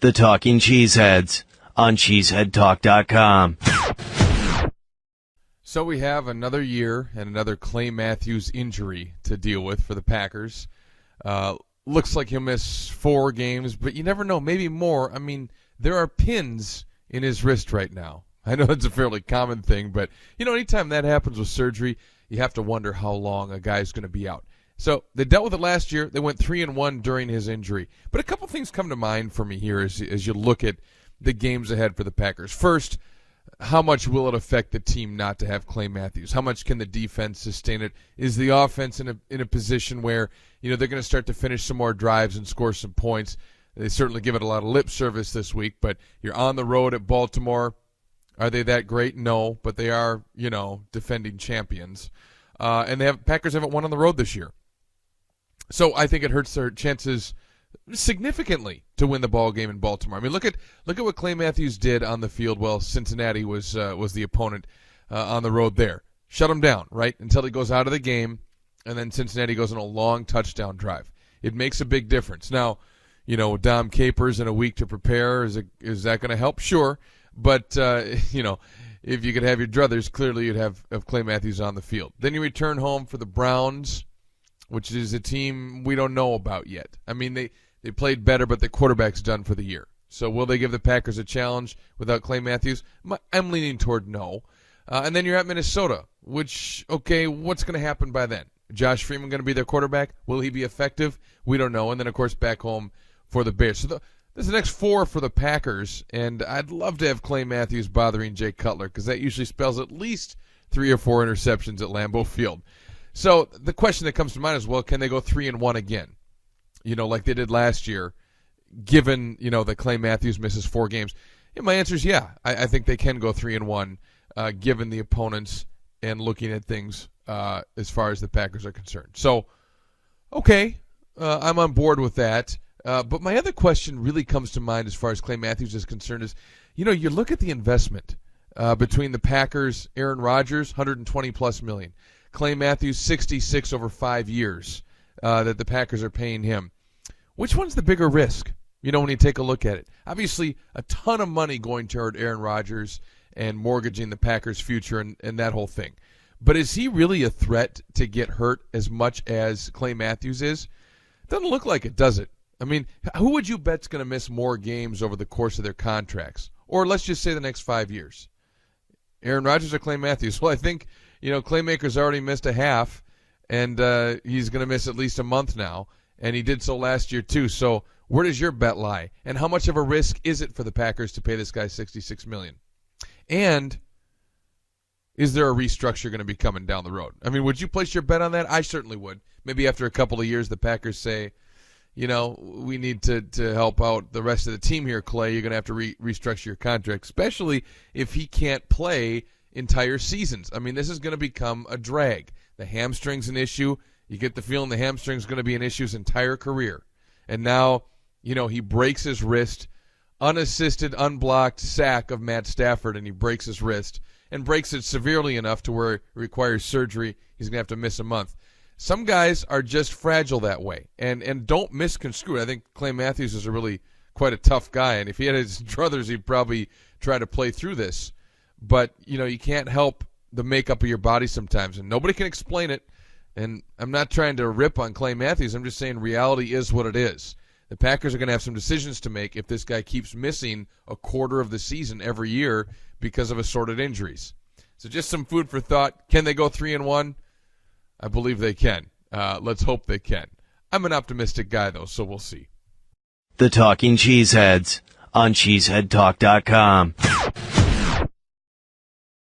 The Talking Cheeseheads on CheeseheadTalk.com. So we have another year and another Clay Matthews injury to deal with for the Packers. Looks like he'll miss 4 games, but you never know, maybe more. I mean, there are pins in his wrist right now. I know it's a fairly common thing, but, anytime that happens with surgery, you have to wonder how long a guy's going to be out. So they dealt with it last year. They went 3-1 during his injury. But a couple things come to mind for me here as you look at the games ahead for the Packers. First, how much will it affect the team not to have Clay Matthews? How much can the defense sustain it? Is the offense in a position where they're going to start to finish some more drives and score some points? They certainly give it a lot of lip service this week, but you're on the road at Baltimore. Are they that great? No, but they are, defending champions. And Packers haven't won on the road this year. So I think it hurts their chances significantly to win the ball game in Baltimore. I mean, look at what Clay Matthews did on the field while Cincinnati was the opponent on the road there. Shut him down, right, until he goes out of the game, and then Cincinnati goes on a long touchdown drive. It makes a big difference. Now, Dom Capers in a week to prepare, is that going to help? Sure, but if you could have your druthers, clearly you'd have Clay Matthews on the field. Then you return home for the Browns, which is a team we don't know about yet. I mean, they played better, but the quarterback's done for the year. So will they give the Packers a challenge without Clay Matthews? I'm leaning toward no. And then you're at Minnesota, which, okay, what's going to happen by then? Josh Freeman going to be their quarterback? Will he be effective? We don't know. And then, of course, back home for the Bears. So this is the next 4 for the Packers, and I'd love to have Clay Matthews bothering Jay Cutler because that usually spells at least 3 or 4 interceptions at Lambeau Field. So the question that comes to mind is, well, can they go 3-1 again? Like they did last year, given, that Clay Matthews misses 4 games. And my answer is yeah. I think they can go 3-1, given the opponents and looking at things as far as the Packers are concerned. So, okay, I'm on board with that. But my other question really comes to mind as far as Clay Matthews is concerned is, you look at the investment between the Packers, Aaron Rodgers, $120+ million. Clay Matthews, 66 over 5 years that the Packers are paying him. Which one's the bigger risk, when you take a look at it? Obviously, a ton of money going toward Aaron Rodgers and mortgaging the Packers' future and that whole thing. But is he really a threat to get hurt as much as Clay Matthews is? Doesn't look like it, does it? I mean, who would you bet's going to miss more games over the course of their contracts? Or let's just say the next 5 years. Aaron Rodgers or Clay Matthews? Well, I think Claymaker's already missed a half, and he's going to miss at least a month now, and he did so last year too. So where does your bet lie? And how much of a risk is it for the Packers to pay this guy $66 million? And is there a restructure going to be coming down the road? I mean, would you place your bet on that? I certainly would. Maybe after a couple of years, the Packers say, we need to help out the rest of the team here, Clay. You're going to have to restructure your contract, especially if he can't play entire seasons. I mean, this is going to become a drag. The hamstring's an issue. You get the feeling the hamstring's going to be an issue his entire career. And now, he breaks his wrist, unassisted, unblocked sack of Matt Stafford, and he breaks his wrist and breaks it severely enough to where it requires surgery. He's going to have to miss a month. Some guys are just fragile that way. And don't misconstrue it. I think Clay Matthews is really quite a tough guy, and if he had his druthers, he'd probably try to play through this. But, you can't help the makeup of your body sometimes, and nobody can explain it. And I'm not trying to rip on Clay Matthews. I'm just saying reality is what it is. The Packers are going to have some decisions to make if this guy keeps missing a quarter of the season every year because of assorted injuries. So just some food for thought. Can they go 3-1? I believe they can. Let's hope they can. I'm an optimistic guy, though, so we'll see. The Talking Cheeseheads on CheeseheadTalk.com.